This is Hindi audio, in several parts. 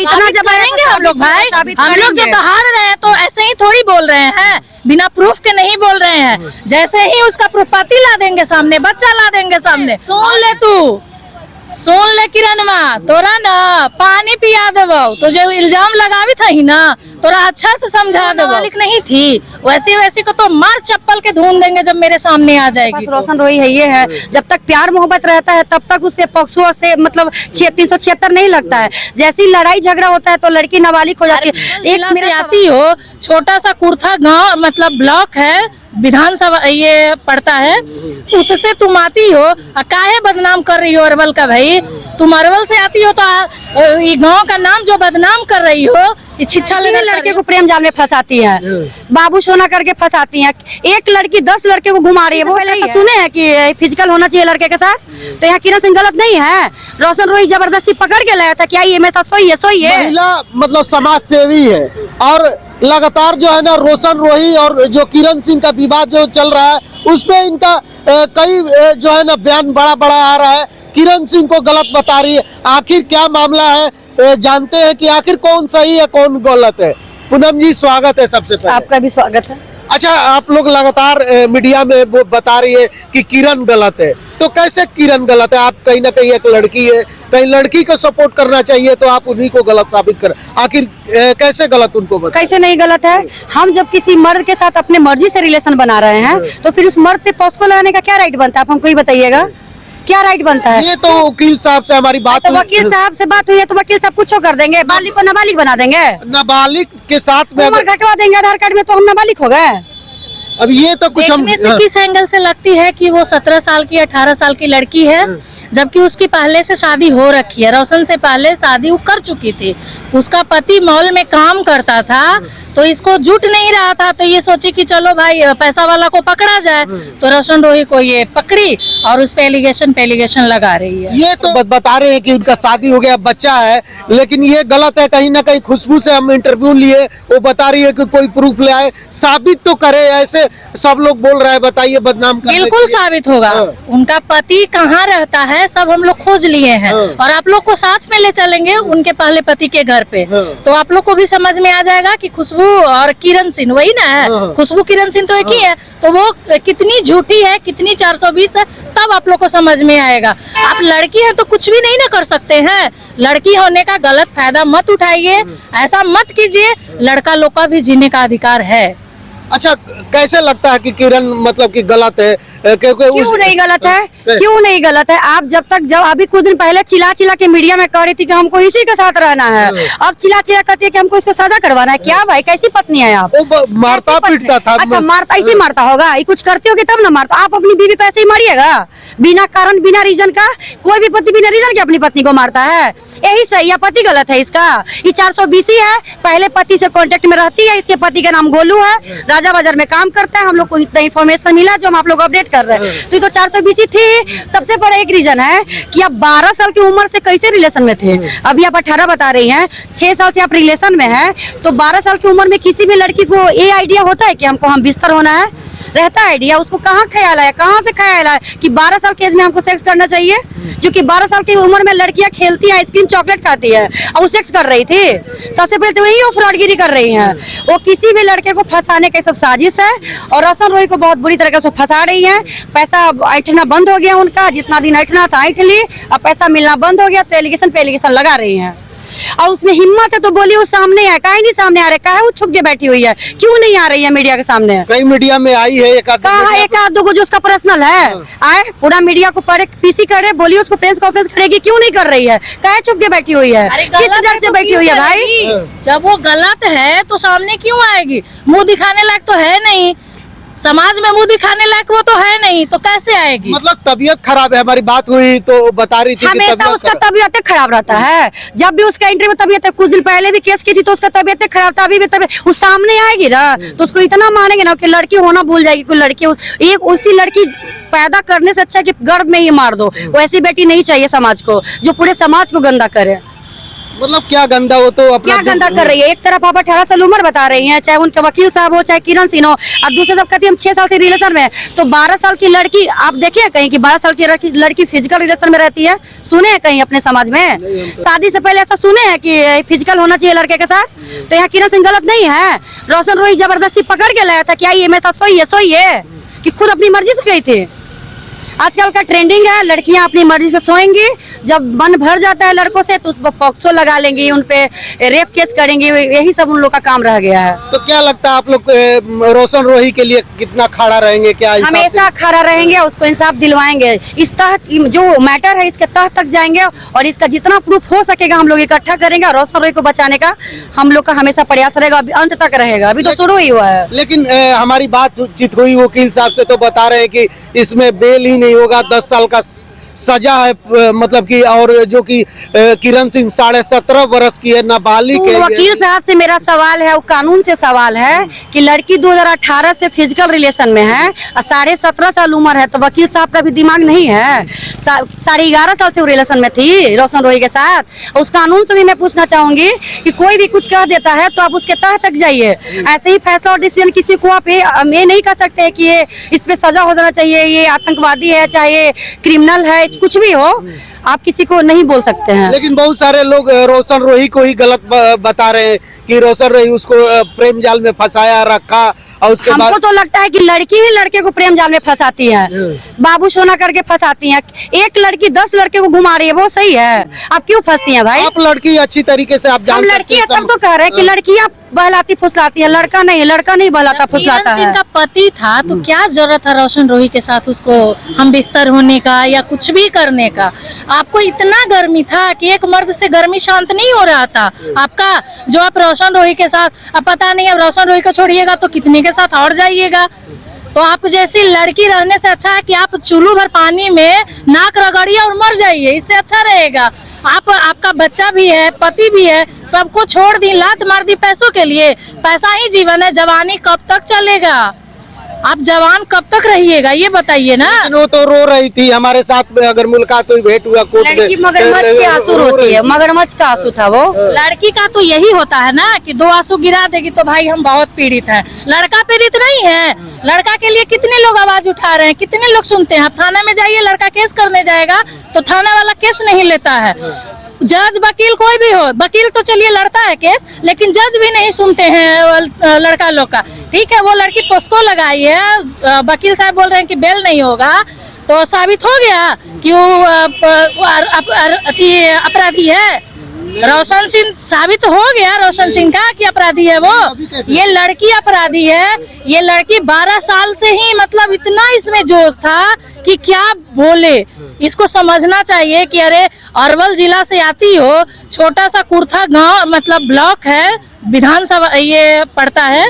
इतना जब करेंगे हम लोग भाई, हम लोग जो कहा रहे हैं तो ऐसे ही थोड़ी बोल रहे हैं, बिना प्रूफ के नहीं बोल रहे हैं। जैसे ही उसका पति ला देंगे सामने, बच्चा ला देंगे सामने, सुन ले किरणवा, तोरा न पानी पिया देबो, तो जो इल्जाम लगावी था ही ना, तोरा अच्छा से समझा देबो। मालिक नहीं थी वैसी को तो मार चप्पल के धून देंगे जब मेरे सामने आ जाएगी। रोशन रोही है ये है, जब तक प्यार मोहब्बत रहता है तब तक उस पे पॉक्सो से मतलब 376 नहीं लगता है। जैसी लड़ाई झगड़ा होता है तो लड़की नाबालिग हो जाती है। एक मेरे आती हो, छोटा सा कुर्था गांव मतलब ब्लॉक है, विधानसभा ये पड़ता है, उससे तुम आती हो, काहे बदनाम कर रही हो अरवल का? भाई तुम अरवल से आती हो तो ये गांव का नाम जो बदनाम कर रही हो, ये छिछा लेने लड़के को प्रेम जाल में फंसाती है, बाबू सोना करके फंसाती है। एक लड़की 10 लड़के को घुमा रही है। वो पहले सुने हैं कि फिजिकल होना चाहिए लड़के के साथ, तो यहाँ किरण सिंह गलत नहीं है। रोशन रोही जबरदस्ती पकड़ के लाया था, क्या ये मेरे साथ सोई है। महिला मतलब समाज सेवी है और लगातार जो है ना रोशन रोही और जो किरण सिंह का विवाद जो चल रहा है उस पे इनका कई जो है ना बयान बड़ा आ रहा है। किरण सिंह को गलत बता रही है। आखिर क्या मामला है, जानते हैं कि आखिर कौन सही है कौन गलत है। पूनम जी स्वागत है सबसे पहले। आपका भी स्वागत है। अच्छा, आप लोग लगातार मीडिया में वो बता रही है कि किरण गलत है, तो कैसे किरण गलत है? आप कहीं ना कहीं एक लड़की है, कहीं लड़की को सपोर्ट करना चाहिए, तो आप उन्हीं को गलत साबित कर, आखिर कैसे गलत उनको बताएं? कैसे नहीं गलत है? हम जब किसी मर्द के साथ अपने मर्जी से रिलेशन बना रहे हैं तो फिर उस मर्द पे पॉस्को लगाने का क्या राइट बनता है? आप हमको ही बताइएगा, क्या राइट बनता है? ये तो वकील साहब से हमारी बात तो वकील साहब से बात हुई है तो वकील साहब कुछ कर देंगे, बालिग को नाबालिग बना देंगे, नाबालिग के साथ में घटवा देंगे आधार कार्ड में, तो हम नाबालिग हो गए। अब ये तो कुछ हम किस एंगल से लगती है कि वो 17 साल की 18 साल की लड़की है, जबकि उसकी पहले से शादी हो रखी है। रोशन से पहले शादी वो कर चुकी थी, उसका पति मॉल में काम करता था, तो इसको जुट नहीं रहा था, तो ये सोची कि चलो भाई पैसा वाला को पकड़ा जाए, तो रोशन रोही को ये पकड़ी और उस पे एलिगेशन लगा रही है। ये तो बता रहे हैं कि उनका शादी हो गया, बच्चा है, लेकिन ये गलत है। कहीं ना कहीं खुशबू से हम इंटरव्यू लिए, वो बता रही है कि कोई प्रूफ ले आए, साबित तो करे। ऐसे सब लोग बोल रहे हैं, बताइए बदनाम करने बिल्कुल साबित होगा। उनका पति कहाँ रहता है सब हम लोग खोज लिए हैं, और आप लोग को साथ में ले चलेंगे उनके पहले पति के घर पे, तो आप लोग को भी समझ में आ जाएगा कि खुशबू और किरण सिंह वही ना है। खुशबू किरण सिंह तो एक ही है, तो वो कितनी झूठी है, कितनी 420 है, तब आप लोग को समझ में आएगा। आप लड़की है तो कुछ भी नहीं ना कर सकते हैं। लड़की होने का गलत फायदा मत उठाइए, ऐसा मत कीजिए। लड़का लोग का भी जीने का अधिकार है। अच्छा, कैसे लगता है कि किरण मतलब कि गलत है? क्योंकि क्यों नहीं गलत है? क्यों नहीं गलत है? आप जब अभी कुछ दिन पहले चिल्ला के मीडिया में कह रही थी कि हमको इसी के साथ रहना है, अब चिल्ला कहती है कि हमको इसको सजा करवाना है। क्या भाई, कैसी पत्नी है आप? मारता पीटता था। अच्छा, मारता ऐसे मारता होगा? ये कुछ करती होगी तब ना मारता। आप अपनी बीवी को ऐसे ही मारिएगा बिना कारण बिना रीजन का? कोई भी पति बिना रीजन के अपनी पत्नी को मारता है? यही सही है? पति गलत है इसका? ये 420 है, पहले पति से कांटेक्ट में रहती है। इसके पति का नाम गोलू है, राजा बाजार में काम करता है। हम लोग को इतना इन्फॉर्मेशन मिला जो हम आप लोग अपडेट कर रहे हैं। तो 420 थी। सबसे बड़ा एक रीजन है कि आप 12 साल की उम्र से कैसे रिलेशन में थे? अभी आप 18 बता रही हैं, 6 साल से आप रिलेशन में हैं, तो 12 साल की उम्र में किसी भी लड़की को ये आइडिया होता है कि हमको हम बिस्तर होना है? रहता है आइडिया? उसको कहाँ ख्याल आया, कहाँ से ख्याल आया कि 12 साल के एज में हमको सेक्स करना चाहिए? जो कि 12 साल की उम्र में लड़कियां खेलती हैं, आइसक्रीम चॉकलेट खाती है, और वो सेक्स कर रही थी। सबसे पहले तो वही वो फ्रॉडगिरी कर रही हैं। वो किसी भी लड़के को फंसाने का सब साजिश है, और रोशन रोही को बहुत बुरी तरह से फंसा रही है। पैसा ऐठना बंद हो गया उनका, जितना दिन ऐठना था ऐठ ली, अब पैसा मिलना बंद हो गया, तो एलिगेशन पे एलिगेशन लगा रही है। और उसमें हिम्मत है तो बोलिए वो सामने है, काहे नहीं सामने आ रहे? काहे वो छुप के बैठी हुई है? क्यों नहीं आ रही है मीडिया के सामने? कई मीडिया में आई है, एक आध दो जो उसका पर्सनल है आए पूरा मीडिया को पीसी करे, बोलिए उसको प्रेस कॉन्फ्रेंस करेगी, क्यों नहीं कर रही है? काहे छुप के बैठी हुई है? किस डर से बैठी हुई है भाई? जब वो गलत है तो सामने क्यों आएगी? मुंह दिखाने लायक तो है नहीं, समाज में मुंह दिखाने लायक वो तो है नहीं, तो कैसे आएगी? मतलब तबीयत खराब है, हमारी बात हुई तो बता रही थी हमेशा उसका तबीयत खराब रहता है। जब भी उसका इंटरव्यू तबीयत, कुछ दिन पहले भी केस की थी तो उसका तबीयत खराब था, अभी भी तबीयत, वो सामने आएगी ना तो उसको इतना मानेंगे ना कि लड़की होना भूल जाएगी। कोई लड़की, एक उसी लड़की पैदा करने से अच्छा कि गर्भ में ही मार दो। वैसी बेटी नहीं चाहिए समाज को जो पूरे समाज को गंदा करे। मतलब क्या गंदा, वो तो अपना क्या गंदा कर रही है। एक तरफ आप 18 साल उम्र बता रही हैं, चाहे उनके वकील साहब हो चाहे किरण सिंह हो, और दूसरी तरफ कहती है हम 6 साल से रिलेशन में हैं। तो 12 साल की लड़की आप देखिए कहीं कि 12 साल की लड़की फिजिकल रिलेशन में रहती है? सुने हैं कहीं अपने समाज में? शादी से पहले ऐसा सुने हैं कि फिजिकल होना चाहिए लड़के के साथ? तो यहाँ किरण सिंह गलत नहीं है। रोशन रोही जबरदस्ती पकड़ के लाया था कि आइए मेरे साथ सोइए, कि खुद अपनी मर्जी से गई थी। आजकल का ट्रेंडिंग है, लड़कियां अपनी मर्जी से सोएंगी, जब मन भर जाता है लड़कों से तो उस पर पॉक्सो लगा लेंगी, उन पे रेप केस करेंगी, यही सब उन लोग का काम रह गया है। तो क्या लगता है आप लोग रोशन रोही के लिए कितना खड़ा रहेंगे? क्या हमेशा खड़ा रहेंगे, उसको इंसाफ दिलवाएंगे। इस तह जो मैटर है इसके तह तक जाएंगे और इसका जितना प्रूफ हो सकेगा हम लोग इकट्ठा करेंगे, और रोशन रोही को बचाने का हम लोग का हमेशा प्रयास रहेगा, अभी अंत तक रहेगा। अभी तो शुरू ही हुआ है। लेकिन हमारी बातचीत हुई वकील साहब से, तो बता रहे हैं कि इसमें बेल ही नहीं होगा, 10 साल का सजा है, मतलब कि, और जो कि किरण सिंह 17.5 वर्ष की है, नाबालिग है। वकील साहब से मेरा सवाल है, वो कानून से सवाल है कि लड़की 2018 से फिजिकल रिलेशन में है और 17.5 साल उम्र है, तो वकील साहब का भी दिमाग नहीं है? 11.5 साल से वो रिलेशन में थी रोशन रोही के साथ। उस कानून से भी मैं पूछना चाहूंगी कि कोई भी कुछ कह देता है तो आप उसके तह तक जाइए। ऐसे ही फैसला और डिसीजन किसी को आप ये नहीं कह सकते कि ये इस पे सजा हो जाना चाहिए, ये आतंकवादी है चाहे क्रिमिनल है, कुछ भी हो आप किसी को नहीं बोल सकते हैं। लेकिन बहुत सारे लोग रोशन रोही को ही गलत बता रहे हैं कि रोशन रोही उसको प्रेम जाल में फंसाया रखा, और उसके बाद हमको तो लगता है कि लड़की ही लड़के को प्रेम जाल में फंसाती है, बाबू सोना करके फंसाती है। एक लड़की 10 लड़के को घुमा रही है, वो सही है? आप क्यों फंसती हैं भाई? आप लड़की अच्छी तरीके से आप हम जान लड़की है तब तो कह रहे हैं कि लड़कियां बहलाती फुसलाती है, लड़का नहीं, लड़का नहीं बहलाता फुसलाता है। का पति था तो क्या जरूरत था रोशन रोही के साथ उसको हम बिस्तर होने का या कुछ भी करने का? आपको इतना गर्मी था कि एक मर्द से गर्मी शांत नहीं हो रहा था आपका, जो आप रोशन रोही के साथ, अब पता नहीं अब रोशन रोही को छोड़िएगा तो कितने के साथ और जाइएगा। तो आप जैसी लड़की रहने से अच्छा है कि आप चूल्हू भर पानी में नाक रगड़िए और मर जाइए, इससे अच्छा रहेगा। आपका बच्चा भी है, पति भी है, सबको छोड़ दी, लात मार दी पैसों के लिए। पैसा ही जीवन है, जवानी कब तक चलेगा? आप जवान कब तक रहिएगा ये बताइए ना। वो तो रो रही थी हमारे साथ, अगर मुलाकात हुई, भेंट हुआ कोर्ट में, लड़की मगरमच्छ के आंसू रोती है, मगरमच्छ का आंसू था वो। लड़की का तो यही होता है ना कि 2 आंसू गिरा देगी तो भाई हम बहुत पीड़ित हैं। लड़का पीड़ित नहीं है। लड़का के लिए कितने लोग आवाज उठा रहे हैं, कितने लोग सुनते हैं। आप थाना में जाइए, लड़का केस करने जाएगा तो थाना वाला केस नहीं लेता है। जज वकील कोई भी हो, वकील तो चलिए लड़ता है केस, लेकिन जज भी नहीं सुनते हैं लड़का लोग का। ठीक है, वो लड़की पोस्को लगाई है, वकील साहब बोल रहे हैं कि बेल नहीं होगा, तो साबित हो गया कि वो अपराधी है। रोशन सिंह साबित हो गया, रोशन सिंह का कि अपराधी है वो। ये लड़की अपराधी है। ये लड़की 12 साल से ही मतलब इतना इसमें जोश था कि क्या बोले। इसको समझना चाहिए कि अरे अरवल जिला से आती हो, छोटा सा कुर्था गांव मतलब ब्लॉक है, विधानसभा ये पड़ता है,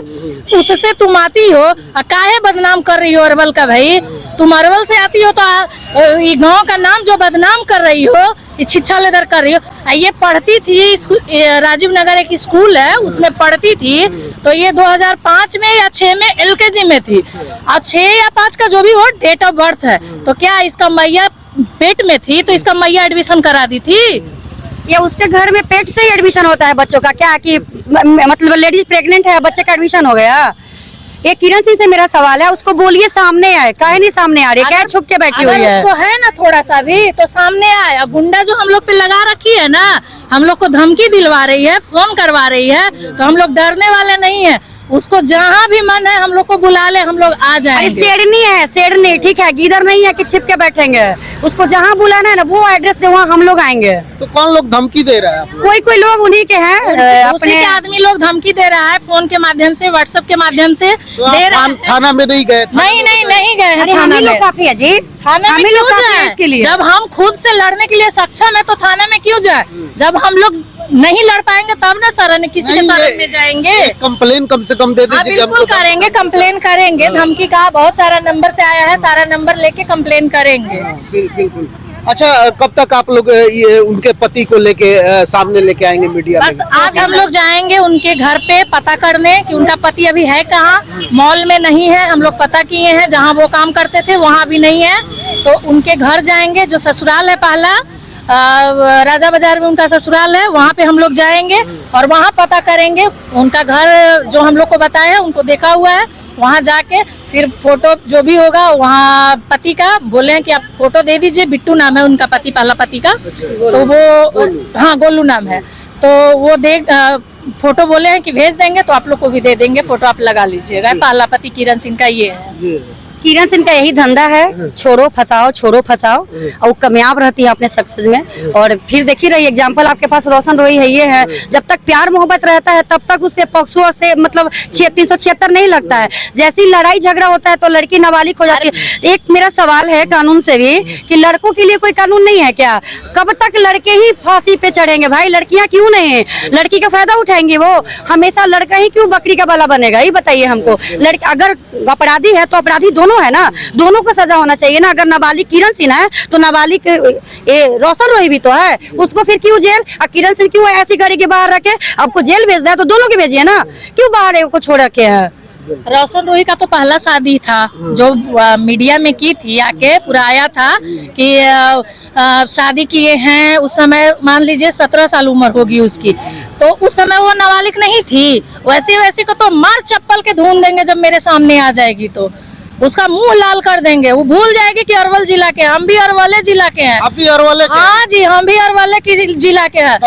उससे तुम आती हो, काहे बदनाम कर रही हो अरवल का? भाई तुम अरवल से आती हो तो ये गांव का नाम जो बदनाम कर रही हो, ये छिछा लेदर कर रही हो। ये पढ़ती थी राजीव नगर एक स्कूल है, उसमें पढ़ती थी, तो ये 2005 में या 6 में LKG में थी, और 6 या 5 का जो भी हो डेट ऑफ बर्थ है। तो क्या इसका मैया पेट में थी तो इसका मैया एडमिशन करा दी थी? ये उसके घर में पेट से ही एडमिशन होता है बच्चों का? क्या कि मतलब लेडीज प्रेग्नेंट है, बच्चे का एडमिशन हो गया? ये किरण सिंह से मेरा सवाल है, उसको बोलिए सामने आए। काहे नहीं सामने आ रही है? क्या छुप के बैठी हुई है? उसको है ना थोड़ा सा भी तो सामने आए। अब गुंडा जो हम लोग पे लगा रखी है ना, हम लोग को धमकी दिलवा रही है, फोन करवा रही है, तो हम लोग डरने वाले नहीं है। उसको जहाँ भी मन है हम लोग को बुला ले, हम लोग आ जाएंगे। शेरनी है, शेरनी, ठीक है, गीदड़ नहीं है कि छिप के बैठेंगे। उसको जहाँ बुलाना है ना वो एड्रेस दे, वहाँ हम लोग आएंगे। तो कौन लोग धमकी दे रहा है? कोई लोग उन्हीं के हैं, उसी के आदमी लोग धमकी दे रहा है, फोन के माध्यम से, व्हाट्सएप के माध्यम से दे रहा है। थाना में नहीं गए? नहीं गए हैं थाना में। काफी है जी, थाना में क्यों जाए? जब हम खुद से लड़ने के लिए सक्षम है तो थाना में क्यों जाए? जब हम लोग नहीं लड़ पाएंगे तब ना शरण, किसी के शरण में जाएंगे? कंप्लेन कम से कम दे दीजिए। बिल्कुल करेंगे, कंप्लेन करेंगे। धमकी का बहुत सारा नंबर से आया है, सारा नंबर लेके कंप्लेन करेंगे। बिल्कुल। अच्छा, कब तक आप लोग ये उनके पति को लेके सामने लेके आएंगे मीडिया में? बस आज हम लोग जाएंगे उनके घर पे पता करने कि उनका पति अभी है कहाँ। मॉल में नहीं है, हम लोग पता किए हैं, जहाँ वो काम करते थे वहाँ भी नहीं है, तो उनके घर जाएंगे जो ससुराल है पहला, राजा बाजार में उनका ससुराल है, वहाँ पे हम लोग जाएंगे और वहाँ पता करेंगे। उनका घर जो हम लोग को बताया है, उनको देखा हुआ है, वहाँ जाके फिर फोटो जो भी होगा वहाँ पति का बोले हैं कि आप फोटो दे दीजिए। बिट्टू नाम है उनका पति, पहला पति का, तो वो हाँ गोलू नाम है, तो वो फोटो बोले हैं कि भेज देंगे, तो आप लोग को भी दे देंगे, फोटो आप लगा लीजिएगा। पहला पति किरण सिंह का ये है। किरण सिंह का यही धंधा है, छोड़ो फसाओ और वो कामयाब रहती है अपने सक्सेस में। और फिर देखी रही एग्जांपल आपके पास रोशन रोही है, ये है, जब तक प्यार मोहब्बत रहता है तब तक उस पे पॉक्सो से मतलब 376 नहीं लगता है। जैसी लड़ाई झगड़ा होता है तो लड़की नाबालिग हो जाती है। एक मेरा सवाल है कानून से भी कि लड़कों के लिए कोई कानून नहीं है क्या? कब तक लड़के ही फांसी पे चढ़ेंगे भाई? लड़कियां क्यों नहीं है? लड़की का फायदा उठाएंगी वो? हमेशा लड़का ही क्यों बकरी का बाला बनेगा? ये बताइए हमको। लड़की अगर अपराधी है तो अपराधी दोनों है ना, दोनों को सजा होना चाहिए ना। अगर नाबालिग किरण सिंह है तो नाबालिग रोशन रोही भी तो है, उसको फिर क्यों जेल? और किरण सिंह क्यों ऐसी गाड़ी के बाहर रखे? आपको जेल भेज दिया तो दोनों के भेजिए ना, क्यों बाहर को छोड़ रखे है? रोशन रोही का तो पहला शादी था जो मीडिया में की थी, आके पूरा आया था कि शादी किए हैं। उस समय मान लीजिए 17 साल उम्र होगी उसकी, तो उस समय वो नाबालिग नहीं थी। वैसे को तो मार चप्पल के धून देंगे जब मेरे सामने आ जाएगी, तो उसका मुंह लाल कर देंगे। वो भूल जाएगी कि अरवल जिला के, हम भी अरवल जिला के हैं। आप भी अरवल के? हाँ जी, हम भी अरवल की जिला के हैं।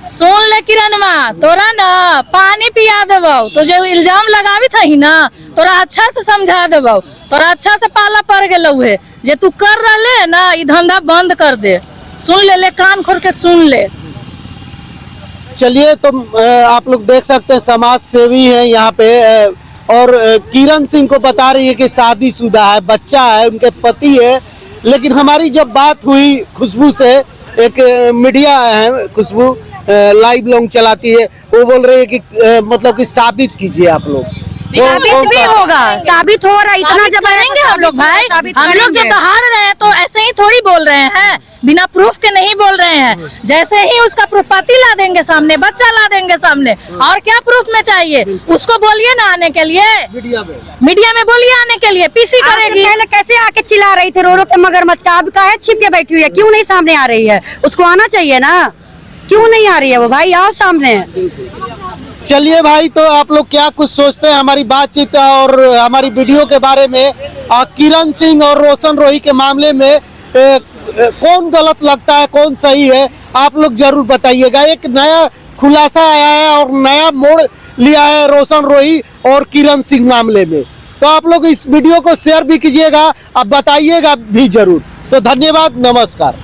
सुन ले किरणवा, तोरा ना पानी पिया देबो, तो जो इल्जाम लगावी था ही ना, तोरा अच्छा से समझा देबो, तोरा अच्छा से पाला पड़ गेलौ है। जे तू कर रहे ना, ये धंधा बंद कर दे। सुन ले कान खोल के सुन ले। चलिए, तो आप लोग देख सकते हैं समाज सेवी है यहाँ पे, और किरण सिंह को बता रही है कि शादीशुदा है, बच्चा है, उनके पति है। लेकिन हमारी जब बात हुई खुशबू से, एक मीडिया है खुशबू, लाइव लॉन्ग चलाती है, वो बोल रही है कि मतलब कि साबित कीजिए आप लोग। साबित भी होगा, साबित हो रहा है, इतना जब करेंगे हम लोग भाई। हम लोग जो बाहर रहे हैं तो ऐसे ही थोड़ी बोल रहे हैं, बिना प्रूफ के नहीं बोल रहे हैं। जैसे ही उसका प्रूफ पति ला देंगे सामने, बच्चा ला देंगे सामने, और क्या प्रूफ में चाहिए? उसको बोलिए ना आने के लिए, मीडिया में बोलिए आने के लिए, पीसी करेगी। पहले कैसे आके चिल्ला रही थी रो रो के मगरमच्छ का, अब काहे छिप के बैठी हुई है? क्यों नहीं सामने आ रही है? उसको आना चाहिए ना, क्यों नहीं आ रही है वो? भाई आओ सामने। चलिए भाई, तो आप लोग क्या कुछ सोचते हैं हमारी बातचीत और हमारी वीडियो के बारे में? किरण सिंह और रोशन रोही के मामले में कौन गलत लगता है, कौन सही है, आप लोग जरूर बताइएगा। एक नया खुलासा आया है और नया मोड़ लिया है रोशन रोही और किरण सिंह मामले में। तो आप लोग इस वीडियो को शेयर भी कीजिएगा, अब बताइएगा भी जरूर। तो धन्यवाद, नमस्कार।